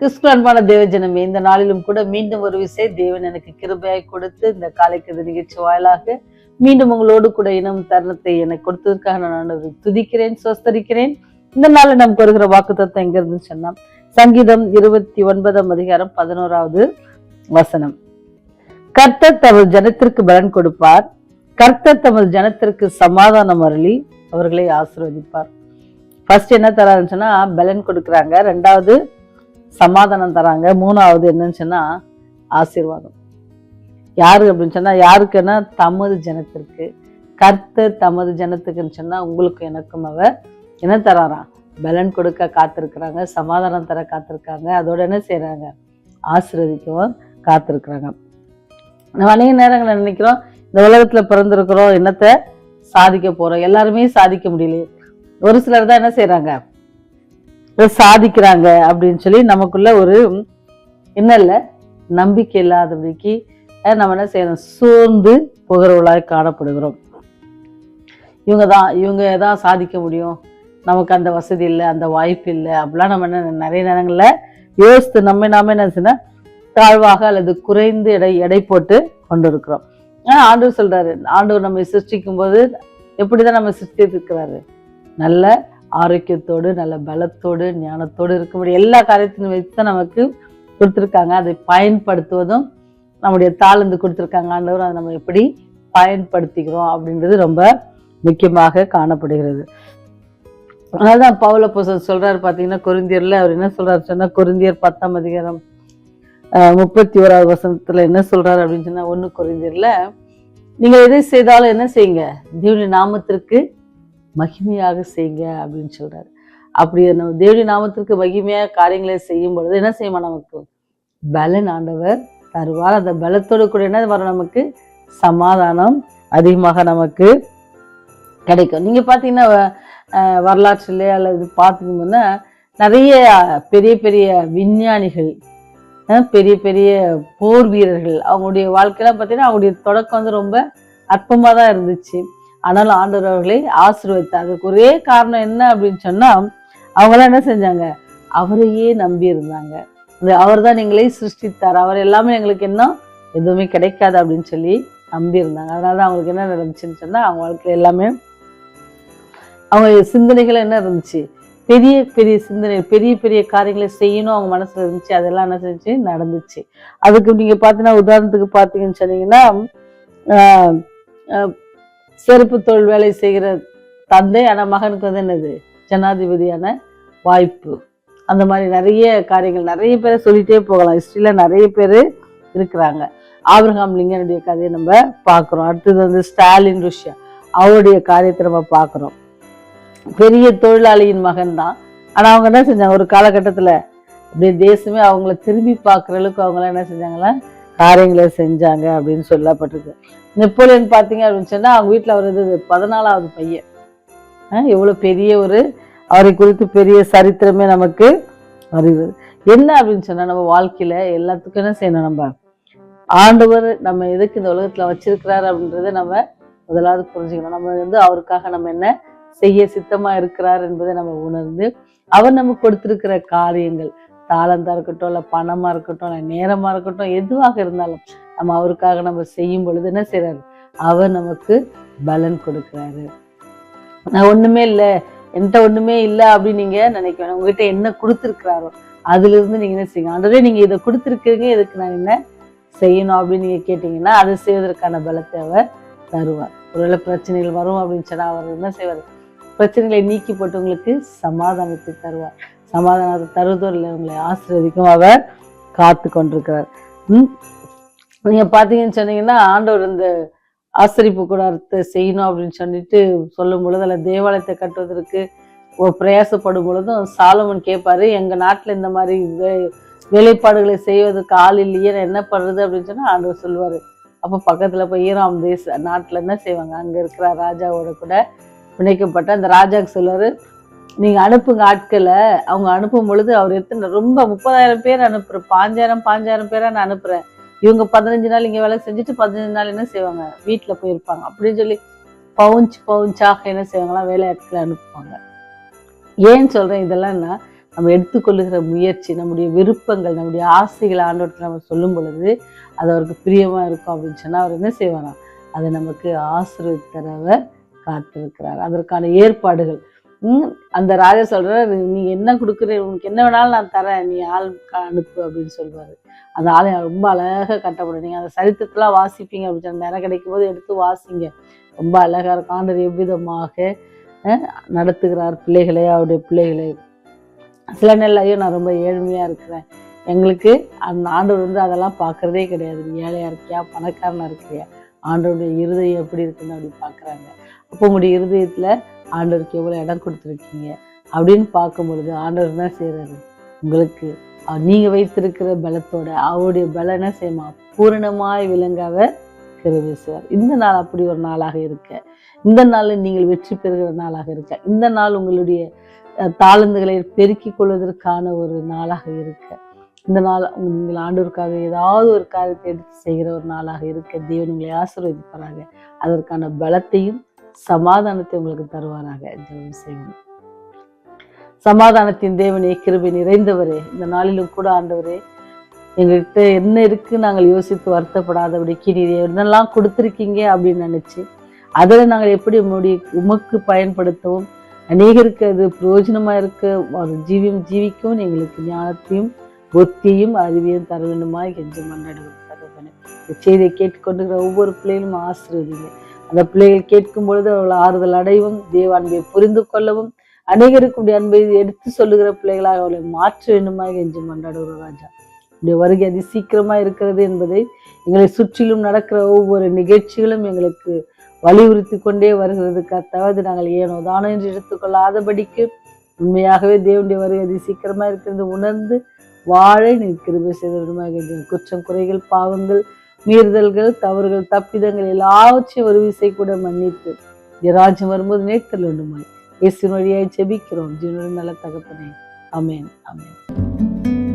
கிறிஸ்துவ அன்பான தேவஜனமே, இந்த நாளிலும் கூட மீண்டும் ஒரு விசை தேவன் எனக்கு கிருபையாய் கொடுத்து இந்த காலைக்கது நிகழ்ச்சி வாயிலாக மீண்டும் உங்களோடு கூட இனம் தருணத்தை எனக்கு கொடுத்ததற்காக நான் துதிக்கிறேன், சொஸ்தரிக்கிறேன். இந்த நாளில் நமக்கு வருகிற வாக்குத்தத்தம் எங்க இருந்து சொன்னா, சங்கீதம் 29 அதிகாரம் 11வது வசனம். கர்த்தர் தமது ஜனத்திற்கு பலன் கொடுப்பார், கர்த்தர் தமது ஜனத்திற்கு சமாதானம் அருளி அவர்களை ஆசீர்வதிப்பார். ஃபர்ஸ்ட் என்ன தராருன்னு சொன்னா பலன் கொடுக்குறாங்க, ரெண்டாவது சமாதானம் தராங்க, மூணாவது என்னன்னு சொன்னா ஆசீர்வாதம். யாரு அப்படின்னு சொன்னா, யாருக்குன்னா தமது ஜனத்திற்கு. கர்த்தர் தமது ஜனத்துக்குன்னு சொன்னா உங்களுக்கு எனக்கும் அவர் என்ன தராராம், பலன் கொடுக்க காத்திருக்கிறாங்க, சமாதானம் தர காத்திருக்காங்க, அதோட என்ன செய்யறாங்க, ஆசீர்வதிக்கவும் காத்திருக்கிறாங்க. நம்ம அநேக நேரங்களை நினைக்கிறோம் இந்த உலகத்துல பிறந்திருக்கிறோம், என்னத்தை சாதிக்க போறோம், எல்லாருமே சாதிக்க முடியலையே, ஒரு சிலர் தான் என்ன செய்யறாங்க சாதிக்கிறாங்க அப்படின்னு சொல்லி நமக்குள்ள ஒரு இன்னல்ல நம்பிக்கை இல்லாதபடிக்கு நம்ம என்ன செய்யறோம், சோர்ந்து புகழ்வுகளாய் காணப்படுகிறோம். இவங்க தான் சாதிக்க முடியும், நமக்கு அந்த வசதி இல்லை, அந்த வாய்ப்பு இல்லை, அப்படிலாம் நம்ம என்ன நிறைய நேரங்கள்ல யோசித்து நாம என்ன செய்ய தாழ்வாக அல்லது குறைந்து எடை போட்டு கொண்டு இருக்கிறோம். ஆண்டவர் சொல்றாரு, ஆண்டவர் நம்ம சிருஷ்டிக்கும் போது எப்படிதான் நம்ம சிருஷ்டித்திருக்கிறாரு, நல்ல ஆரோக்கியத்தோடு நல்ல பலத்தோடு ஞானத்தோடு இருக்க முடியும், எல்லா காரியத்திலும் வைத்து நமக்கு கொடுத்துருக்காங்க. அதை பயன்படுத்துவதும் நம்முடைய தாழ்ந்து கொடுத்துருக்காங்க ஆண்டவர். அதை நம்ம எப்படி பயன்படுத்திக்கிறோம் அப்படின்றது ரொம்ப முக்கியமாக காணப்படுகிறது. அதனால்தான் பவுல் அப்போஸ்தலர் சொல்றாரு பாத்தீங்கன்னா கொரிந்தியர்ல, அவர் என்ன சொல்றாரு சொன்னா, கொரிந்தியர் 10 அதிகாரம் 31வது வசனத்துல என்ன சொல்றாரு அப்படின்னு சொன்னா, 1 கொரிந்தியர்ல, நீங்க எதை செய்தாலும் என்ன செய்யுங்க, தேவனுடைய நாமத்திற்கு மகிமையாக செய்யுங்க அப்படின்னு சொல்றாரு. அப்படி நம்ம தேவனுடைய நாமத்திற்கு மகிமையாக காரியங்களை செய்யும் பொழுது என்ன செய்யுமா, நமக்கு பலன் ஆண்டவர் தருவார். அந்த பலத்தோடு கூட என்ன வரும், நமக்கு சமாதானம் அதிகமாக நமக்கு கிடைக்கும். நீங்க பாத்தீங்கன்னா வரலாற்றிலே அல்லது பார்த்தீங்கன்னா நிறைய பெரிய பெரிய விஞ்ஞானிகள், பெரிய பெரிய போர் வீரர்கள், அவங்களுடைய வாழ்க்கையெல்லாம் பார்த்தீங்கன்னா அவங்களுடைய தொடக்கம் ரொம்ப அற்பமாக தான் இருந்துச்சு. ஆனாலும் ஆண்டவர் அவர்களை ஆசீர்வதித்தார். அதுக்கு ஒரே காரணம் என்ன அப்படின்னு சொன்னா, அவங்களாம் என்ன செஞ்சாங்க, அவரையே நம்பி இருந்தாங்க. அவர் தான் எங்களை சிருஷ்டித்தார், அவர் எல்லாமே எங்களுக்கு இன்னும் எதுவுமே கிடைக்காது அப்படின்னு சொல்லி நம்பி இருந்தாங்க. அதனால அவங்களுக்கு என்ன நடந்துச்சுன்னு சொன்னா, அவங்க வாழ்க்கையில எல்லாமே அவங்க சிந்தனைகள் என்ன இருந்துச்சு, பெரிய பெரிய சிந்தனை, பெரிய பெரிய காரியங்களை செய்யணும் அவங்க மனசுல இருந்துச்சு. அதெல்லாம் என்ன செஞ்சு நடந்துச்சு. அதுக்கு நீங்க பாத்தீங்கன்னா உதாரணத்துக்கு பாத்தீங்கன்னு சொன்னீங்கன்னா, செருப்பு தொழில் வேலை செய்கிற தந்தை, ஆனா மகனுக்கு வந்து என்னது, ஜனாதிபதியான வாய்ப்பு. அந்த மாதிரி நிறைய காரியங்கள் நிறைய பேரை சொல்லிட்டே போகலாம். ஹிஸ்டரியில நிறைய பேர் இருக்கிறாங்க. ஆபிரகாம் லிங்கனுடைய கதையை நம்ம பார்க்கிறோம். அடுத்தது வந்து ஸ்டாலின் ருஷ்யா, அவருடைய காரியத்தை நம்ம பார்க்கிறோம். பெரிய தொழிலாளியின் மகன் தான், ஆனா அவங்க என்ன செஞ்சாங்க, ஒரு காலகட்டத்துல அப்படியே தேசமே அவங்கள திரும்பி பார்க்குற அளவுக்கு அவங்களாம் என்ன செஞ்சாங்களா, காரியங்களை செஞ்சாங்க அப்படின்னு சொல்லப்பட்டிருக்கு. நெப்போலியன் பார்த்தீங்க அப்படின்னு சொன்னா, அவங்க வீட்டில் அவர் இது 14வது பையன். எவ்வளோ பெரிய ஒரு அவரை குறித்து பெரிய சரித்திரமே நமக்கு அறிவுது. என்ன அப்படின்னு சொன்னா, நம்ம வாழ்க்கையில எல்லாத்துக்கும் என்ன செய்யணும், நம்ம ஆண்டவர் நம்ம எதுக்கு இந்த உலகத்துல வச்சிருக்கிறாரு அப்படின்றத நம்ம முதலாவது புரிஞ்சுக்கணும். நம்ம வந்து அவருக்காக நம்ம என்ன செய்ய சித்தமா இருக்கிறார் என்பதை நம்ம உணர்ந்து, அவர் நமக்கு கொடுத்திருக்கிற காரியங்கள், தாளந்தா இருக்கட்டும், இல்லை பணமா இருக்கட்டும், இல்லை நேரமா இருக்கட்டும், எதுவாக இருந்தாலும் நம்ம அவருக்காக நம்ம செய்யும் பொழுது என்ன செய்யறாரு, அவர் நமக்கு பலன் கொடுக்கிறாரு. நான் ஒண்ணுமே இல்லை, என்கிட்ட ஒண்ணுமே இல்லை அப்படின்னு நீங்க நினைக்கணும். உங்ககிட்ட என்ன கொடுத்துருக்கிறாரோ அதுல இருந்து நீங்க என்ன செய்யுங்க, ஆண்டவரே நீங்க இதை கொடுத்துருக்கீங்க, இதுக்கு நான் என்ன செய்யணும் அப்படின்னு நீங்க கேட்டீங்கன்னா அதை செய்வதற்கான பலத்தை அவர் தருவார். ஒருவேளை பிரச்சனைகள் வரும் அப்படின்னு சொன்னா அவர் என்ன செய்வார், பிரச்சனைகளை நீக்கி போட்டு உங்களுக்கு சமாதானத்தை தருவார். சமாதானத்தை தருவதோ இல்லை, உங்களை ஆசீர்வதிக்கும் அவர் காத்து கொண்டிருக்கிறார். நீங்க பாத்தீங்கன்னு சொன்னீங்கன்னா, ஆண்டவர் இந்த ஆசரிப்பு கூடாரத்தை செய்யணும் அப்படின்னு சொல்லிட்டு சொல்லும் பொழுது, அல்ல தேவாலயத்தை கட்டுவதற்கு ஒரு பிரயாசப்படும் பொழுதும் சாலமன் கேட்பாரு, எங்க நாட்டுல இந்த மாதிரி வேலைப்பாடுகளை செய்வதற்கு ஆள் இல்லையே, என்ன பண்றது அப்படின்னு சொன்னா ஆண்டவர் சொல்லுவாரு. அப்ப பக்கத்துல போய் ஈராம் நாட்டுல என்ன செய்வாங்க, அங்க இருக்கிற ராஜாவோட கூட பிணைக்கப்பட்ட அந்த ராஜாவுக்கு சொல்லுவாரு, நீங்க அனுப்புங்க ஆட்களை. அவங்க அனுப்பும் பொழுது அவர் எத்தனை ரொம்ப 30,000 பேர் அனுப்புறேன், 5,000 பேரா நான் அனுப்புறேன். இவங்க 15 நாள் இங்க வேலை செஞ்சுட்டு 15 நாள் என்ன செய்வாங்க, வீட்டுல போயிருப்பாங்க அப்படின்னு சொல்லி பவுஞ்சாக என்ன செய்வாங்களா, வேலையாட்களை அனுப்புவாங்க. ஏன்னு சொல்றேன் இதெல்லாம்னா, நம்ம எடுத்துக்கொள்ளுகிற முயற்சி, நம்முடைய விருப்பங்கள், நம்முடைய ஆசைகளை ஆண்டவர்கிட்ட நம்ம சொல்லும் பொழுது அது அவருக்கு பிரியமாக இருக்கும் அப்படின்னு சொன்னால் அவர் என்ன செய்வாராம், அதை நமக்கு ஆசீர்வதித்தரவர் காத்திருக்கிறார். அதற்கான ஏற்பாடுகள் அந்த ராஜா சொல்கிறார், நீ என்ன கொடுக்குற, உனக்கு என்ன வேணாலும் நான் தரேன், நீ ஆள் அனுப்பு அப்படின்னு சொல்லுவார். அந்த ஆளை ரொம்ப அழகாக கட்டப்படும். நீங்கள் அந்த சரித்திரத்தெலாம் வாசிப்பீங்க அப்படின்னு சொன்ன நேரம் கிடைக்கும் போது எடுத்து வாசிங்க. ரொம்ப அழகாக இருக்கும். ஆண்டவர் எவ்விதமாக நடத்துகிறார் பிள்ளைகளே, அவருடைய பிள்ளைகளே. சில நேரம் ஐயோ நான் ரொம்ப ஏழ்மையாக இருக்கிறேன், எங்களுக்கு அந்த ஆண்டவர் அதெல்லாம் பார்க்குறதே கிடையாது. நீ ஏழையாக இருக்கியா பணக்காரனாக இருக்கியா, ஆண்டவருடைய இருதயம் எப்படி இருக்குன்னு அப்படி பார்க்குறாங்க. அப்போ உங்களுடைய இருதயத்தில் ஆண்டவருக்கு எவ்வளோ இடம் கொடுத்துருக்கீங்க அப்படின்னு பார்க்கும் பொழுது ஆண்டவர் என்ன செய்கிறாரு, உங்களுக்கு நீங்கள் வைத்திருக்கிற பலத்தோட அவருடைய பலம் என்ன செய்யுமா பூரணமாய் விளங்காக கிருபை செய்வார். இந்த நாள் அப்படி ஒரு நாளாக இருக்க, இந்த நாளில் நீங்கள் வெற்றி பெறுகிற நாளாக இருக்க, இந்த நாள் உங்களுடைய தாளந்துகளை பெருக்கிக் கொள்வதற்கான ஒரு நாளாக இருக்க, இந்த நாள் நீங்கள் ஆண்டவருக்காக ஏதாவது ஒரு காரியத்தை எடுத்து செய்கிற ஒரு நாளாக இருக்க தேவன் உங்களை ஆசீர்வதிப்பாராக. அதற்கான பலத்தையும் சமாதானத்தை உங்களுக்கு தருவாராக. ஜெபம் செய்வோம். சமாதானத்தின் தேவனே, கிருபை நிறைந்தவரே, இந்த நாளிலும் கூட ஆண்டவரே எங்கள்கிட்ட என்ன இருக்கு நாங்கள் யோசித்து வருத்தப்படாதபடிக்கு நீர் என்னெல்லாம் கொடுத்துருக்கீங்க அப்படின்னு நினைச்சு அதில் நாங்கள் எப்படி உமக்கு பயன்படுத்தவும் அநேகருக்கு அது பிரயோஜனமா இருக்க ஒரு ஜீவிக்கவும் எங்களுக்கு ஞானத்தையும் புத்தியும் அறிவையும் தர வேண்டுமா என்று மன்னாடுவோம். தகப்பனே, இந்த செய்தியை கேட்டுக்கொண்டுகிற ஒவ்வொரு பிள்ளைகளும் ஆசீர்வதிங்க. அந்த பிள்ளைகள் கேட்கும் பொழுது அவர்கள் ஆறுதல் அடையவும், தேவ அன்பை புரிந்து கொள்ளவும், அநேகருக்கு அன்பை எடுத்து சொல்லுகிற பிள்ளைகளாக அவளை மாற்ற வேண்டுமா என்று மன்றாடுகிறோம். ராஜா, உடைய வருகை அதி சீக்கிரமா இருக்கிறது என்பதை எங்களை சுற்றிலும் நடக்கிற ஒவ்வொரு நிகழ்ச்சிகளும் எங்களுக்கு வலியுறுத்தி கொண்டே வருகிறது. கர்த்தாவே, நாங்கள் ஏனோ தானோ என்று எடுத்துக்கொள்ளாதபடிக்கு உண்மையாகவே தேவனுடைய வருகை அதி சீக்கிரமா இருக்கிறது உணர்ந்து வாழ நீர் கிருபை செய்த வேண்டுமா. குற்றம் குறைகள் பாவங்கள் மீறுதல்கள் தவறுகள் தப்பிதங்கள் எல்லாவற்றையும் ஒரு விசை கூட மன்னித்து ராஜ்யம் வரும்போது நேர்த்தல் வேண்டுமாய் இயேசுவின் வழியாய் ஜெபிக்கிறோம். ஜீவனுடன் நல்ல தகப்பனே. ஆமென், ஆமென்.